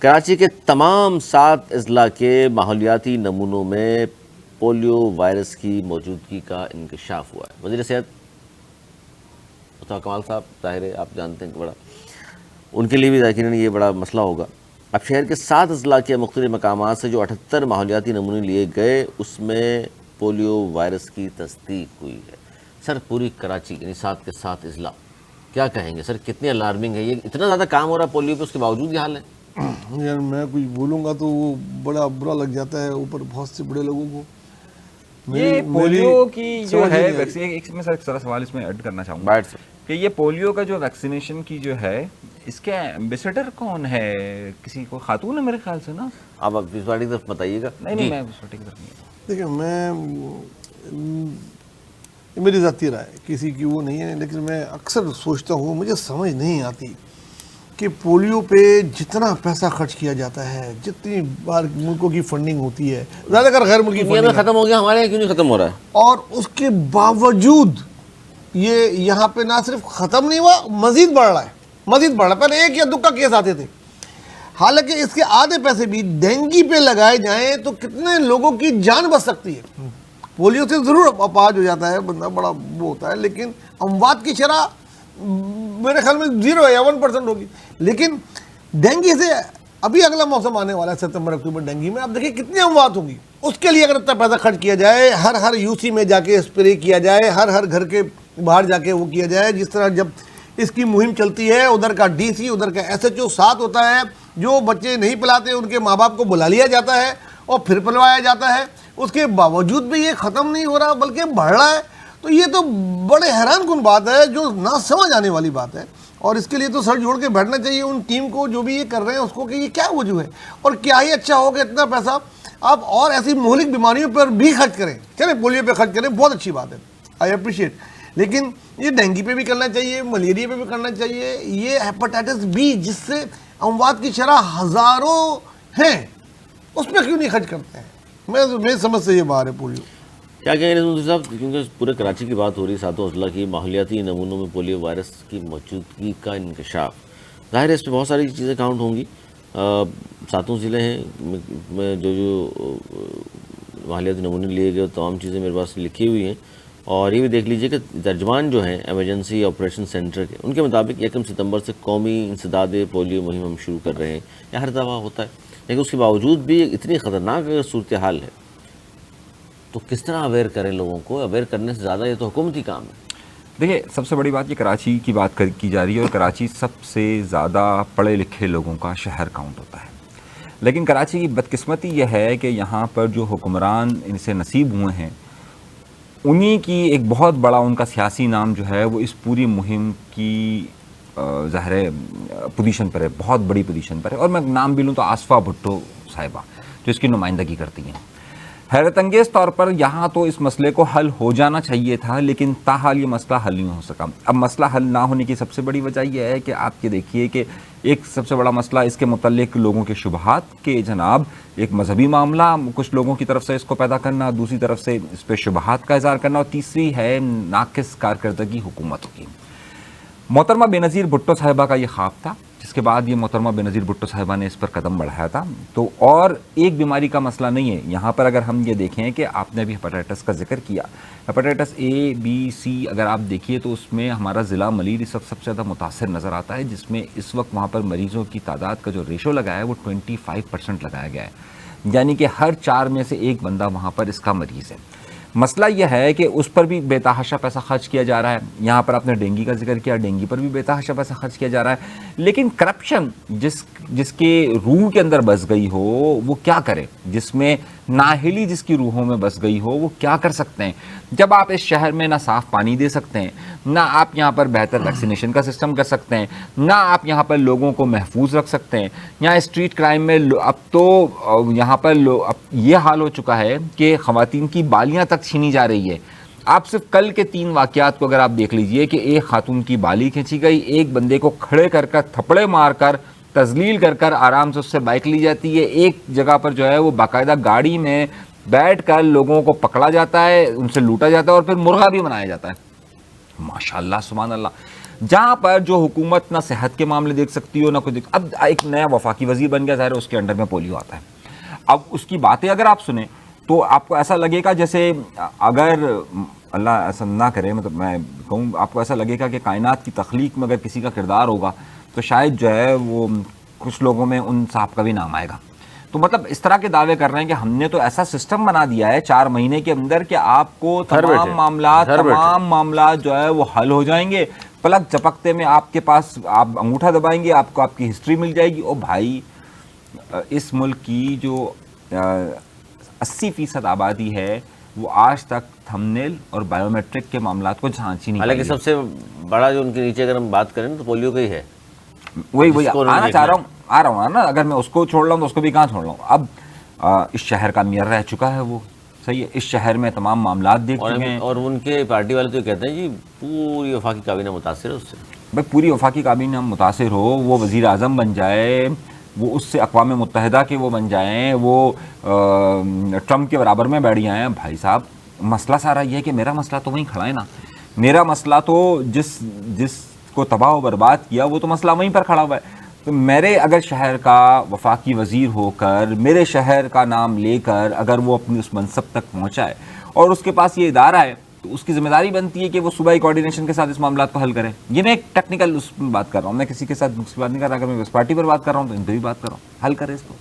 کراچی کے تمام 7 اضلاع کے ماحولیاتی نمونوں میں پولیو وائرس کی موجودگی کا انکشاف ہوا ہے۔ وزیر صحت مصطفیٰ کمال صاحب، ظاہر ہے آپ جانتے ہیں کہ ان کے لیے بھی یقیناً یہ بڑا مسئلہ ہوگا۔ اب شہر کے 7 اضلاع کے مختلف مقامات سے جو 78 ماحولیاتی نمونے لیے گئے، اس میں پولیو وائرس کی تصدیق ہوئی ہے۔ سر، پوری کراچی یعنی 7 کے 7 اضلاع، کیا کہیں گے سر؟ کتنی الارمنگ ہے یہ؟ اتنا زیادہ کام ہو رہا ہے پولیو پہ، اس کے باوجود یہ حال ہے؟ یار میں کچھ بولوں گا تو وہ بڑا برا لگ جاتا ہے اوپر بہت سے بڑے لوگوں کو۔ یہ پولیو کی جو ہے ایک میں سر سوال اس میں ایڈ کرنا چاہوں گا کہ یہ پولیو کا جو ویکسینیشن کی جو ہے، اس کے ایمبیسڈر کون ہے؟ کسی کو خاتون ہے میرے خیال سے نا؟ آپ اس پارٹی کی طرف بتائیے گا۔ نہیں میں اس پارٹی کی طرف نہیں۔ دیکھیں، میں میری ذاتی رائے کسی کی وہ نہیں ہے، لیکن میں اکثر سوچتا ہوں، مجھے سمجھ نہیں آتی کہ پولیو پہ جتنا پیسہ خرچ کیا جاتا ہے، جتنی بار ملکوں کی فنڈنگ ہوتی ہے، زیادہ تر غیر ملکی دنیا میں ختم ہو گیا، ہمارے یہاں کیوں نہیں ختم ہو رہا ہے؟ اور اس کے باوجود یہ یہاں پہ نہ صرف ختم نہیں ہوا، مزید بڑھ رہا ہے۔ پہلے 1 یا 2 کا کیس آتے تھے، حالانکہ اس کے آدھے پیسے بھی ڈینگی پہ لگائے جائیں تو کتنے لوگوں کی جان بچ سکتی ہے۔ پولیو سے ضرور اپاہج ہو جاتا ہے بندہ، بڑا وہ ہوتا ہے، لیکن اموات کی شرح میرے خیال میں 0 یا 1% ہوگی۔ لیکن ڈینگی سے ابھی اگلا موسم آنے والا ہے، ستمبر اکتوبر، ڈینگی میں آپ دیکھیں کتنی اموات ہوگی۔ اس کے لیے اگر اتنا پیسہ خرچ کیا جائے، ہر یوسی میں جا کے اسپرے کیا جائے، ہر گھر کے باہر جا کے وہ کیا جائے، جس طرح جب اس کی مہم چلتی ہے، ادھر کا ڈی سی، ادھر کا SHO ساتھ ہوتا ہے، جو بچے نہیں پلاتے ان کے ماں باپ کو بلا لیا جاتا ہے اور پھر پلوایا جاتا ہے، اس کے باوجود بھی یہ ختم نہیں ہو رہا بلکہ بڑھ رہا ہے۔ تو یہ تو بڑے حیران کن بات ہے، جو نہ سمجھ آنے والی بات ہے، اور اس کے لیے تو سر جوڑ کے بیٹھنا چاہیے ان ٹیم کو جو بھی یہ کر رہے ہیں اس کو، کہ یہ کیا وجہ ہے اور کیا ہی اچھا ہوگا اتنا پیسہ آپ اور ایسی مہلک بیماریوں پر بھی خرچ کریں۔ چلیں پولیو پہ خرچ کریں، بہت اچھی بات ہے، آئی اپریشیٹ، لیکن یہ ڈینگی پہ بھی کرنا چاہیے، ملیریا پہ بھی کرنا چاہیے، یہ ہیپاٹائٹس بی جس سے اموات کی شرح ہزاروں ہیں، اس پہ کیوں نہیں خرچ کرتے ہیں؟ میں سمجھ سے یہ باہر ہے پولیو۔ کیا کہیں گے نظم صاحب؟ کیونکہ پورے کراچی کی بات ہو رہی، 7 اضلاع کی ماحولیاتی نمونوں میں پولیو وائرس کی موجودگی کا انکشاف، ظاہر ہے اس پہ بہت ساری چیزیں کاؤنٹ ہوں گی۔ 7 ضلع ہیں میں جو ماحولیاتی نمونے لیے گئے، تمام چیزیں میرے پاس لکھی ہوئی ہیں، اور یہ بھی دیکھ لیجئے کہ ترجمان جو ہیں ایمرجنسی آپریشن سینٹر کے، ان کے مطابق 1 ستمبر سے قومی انسداد پولیو مہم ہم شروع کر رہے ہیں۔ یہ ہر دفعہ ہوتا ہے، لیکن اس کے باوجود بھی اتنی خطرناک صورتحال ہے تو کس طرح اویئر کریں لوگوں کو؟ اویئر کرنے سے زیادہ یہ تو حکومتی کام ہے۔ دیکھیے، سب سے بڑی بات یہ کراچی کی بات کی جا رہی ہے، اور کراچی سب سے زیادہ پڑھے لکھے لوگوں کا شہر کاؤنٹ ہوتا ہے، لیکن کراچی کی بدقسمتی یہ ہے کہ یہاں پر جو حکمران ان سے نصیب ہوئے ہیں، انہی کی ایک بہت بڑا ان کا سیاسی نام جو ہے وہ اس پوری مہم کی ظاہر پوزیشن پر ہے، بہت بڑی پوزیشن پر ہے، اور میں نام بھی لوں تو آصفہ بھٹو صاحبہ جو اس کی نمائندگی کرتی ہیں۔ حیرت انگیز طور پر یہاں تو اس مسئلے کو حل ہو جانا چاہیے تھا، لیکن تاحال یہ مسئلہ حل نہیں ہو سکا۔ اب مسئلہ حل نہ ہونے کی سب سے بڑی وجہ یہ ہے کہ آپ یہ دیکھیے کہ ایک سب سے بڑا مسئلہ اس کے متعلق لوگوں کے شبہات کہ جناب ایک مذہبی معاملہ کچھ لوگوں کی طرف سے اس کو پیدا کرنا، دوسری طرف سے اس پہ شبہات کا اظہار کرنا، اور تیسری ہے ناقص کارکردگی حکومت کی۔ محترمہ بے نظیر بھٹو صاحبہ کا یہ خواب تھا، جس کے بعد یہ محترمہ بے نظیر بھٹو صاحبہ نے اس پر قدم بڑھایا تھا۔ تو اور ایک بیماری کا مسئلہ نہیں ہے یہاں پر، اگر ہم یہ دیکھیں کہ آپ نے ابھی ہیپاٹائٹس کا ذکر کیا، ہیپاٹائٹس A B C اگر آپ دیکھیے تو اس میں ہمارا ضلع ملیر اس وقت سب سے زیادہ متاثر نظر آتا ہے، جس میں اس وقت وہاں پر مریضوں کی تعداد کا جو ریشو لگایا ہے وہ 25% لگایا گیا ہے، یعنی کہ ہر 4 میں سے 1 بندہ وہاں پر اس کا مریض ہے۔ مسئلہ یہ ہے کہ اس پر بھی بے تحاشا پیسہ خرچ کیا جا رہا ہے۔ یہاں پر آپ نے ڈینگی کا ذکر کیا، ڈینگی پر بھی بے تحاشا پیسہ خرچ کیا جا رہا ہے، لیکن کرپشن جس کے روح کے اندر بس گئی ہو وہ کیا کرے؟ جس میں نااہلی جس کی روحوں میں بس گئی ہو وہ کیا کر سکتے ہیں؟ جب آپ اس شہر میں نہ صاف پانی دے سکتے ہیں، نہ آپ یہاں پر بہتر ویکسینیشن کا سسٹم کر سکتے ہیں، نہ آپ یہاں پر لوگوں کو محفوظ رکھ سکتے ہیں، یہاں اسٹریٹ کرائم میں اب تو یہاں پر اب یہ حال ہو چکا ہے کہ خواتین کی بالیاں تک چھینی جا رہی ہے۔ آپ صرف کل کے 3 واقعات کو اگر آپ دیکھ لیجئے کہ ایک خاتون کی بالی کھینچی گئی، ایک بندے کو کھڑے کر کر تھپڑے مار کر تذلیل کر کر آرام سے اس سے بائک لی جاتی ہے، ایک جگہ پر جو ہے وہ باقاعدہ گاڑی میں بیٹھ کر لوگوں کو پکڑا جاتا ہے، ان سے لوٹا جاتا ہے اور پھر مرغا بھی بنایا جاتا ہے۔ ماشاءاللہ، سبحان اللہ۔ جہاں پر جو حکومت نہ صحت کے معاملے دیکھ سکتی ہو نہ کوئی اب ایک نیا وفاقی وزیر بن گیا، ظاہر ہے اس کے انڈر میں پولیو آتا ہے. اب اس کی باتیں اگر آپ سنیں تو آپ کو ایسا لگے گا جیسے اگر اللہ ایسا نہ کرے، مطلب میں کہوں آپ کو ایسا لگے گا کہ کائنات کی تخلیق میں اگر کسی کا کردار ہوگا تو شاید جو ہے وہ کچھ لوگوں میں ان صاحب کا بھی نام آئے گا. تو مطلب اس طرح کے دعوے کر رہے ہیں کہ ہم نے تو ایسا سسٹم بنا دیا ہے 4 مہینے کے اندر کہ آپ کو تمام معاملات جو ہے وہ حل ہو جائیں گے، پلک جھپکتے میں آپ کے پاس آپ انگوٹھا دبائیں گے، آپ کو آپ کی ہسٹری مل جائے گی. او بھائی، اس ملک کی جو 80% آبادی ہے وہ آج تک تھمبنیل اور بایو میٹرک کے معاملات کو جھانچ ہی نہیں. حالانکہ سب سے بڑا جو ان کے نیچے اگر ہم بات کریں تو پولیو کا ہی ہے. وہی آنا چاہ رہا ہوں نا. اگر میں اس کو چھوڑ رہا ہوں تو اس کو بھی کہاں چھوڑ رہا ہوں. اب اس شہر کا میئر رہ چکا ہے وہ، صحیح ہے، اس شہر میں تمام معاملات دیکھ چکے ہیں. اور ان کے پارٹی والے تو کہتے ہیں جی پوری وفاقی کابینہ متاثر ہے اس سے. بھائی پوری وفاقی کابینہ متاثر ہو، وہ وزیر اعظم بن جائے، وہ اس سے اقوام متحدہ کے وہ بن جائیں، وہ ٹرمپ کے برابر میں بیٹھ جائیں. بھائی صاحب مسئلہ سارا یہ ہے کہ میرا مسئلہ تو وہیں کھڑا ہے نا. میرا مسئلہ تو جس کو تباہ و برباد کیا وہ تو مسئلہ وہیں پر کھڑا ہوا ہے. تو میرے اگر شہر کا وفاقی وزیر ہو کر، میرے شہر کا نام لے کر اگر وہ اپنی اس منصب تک پہنچا ہے اور اس کے پاس یہ ادارہ ہے تو اس کی ذمہ داری بنتی ہے کہ وہ صوبائی کوارڈینیشن کے ساتھ اس معاملات کو حل کرے. یہ میں ایک ٹیکنیکل اس میں بات کر رہا ہوں، میں کسی کے ساتھ بات نہیں کر رہا. اگر میں اس پارٹی پر بات کر رہا ہوں تو ان پہ بھی بات کر رہا ہوں، حل کرے اس کو.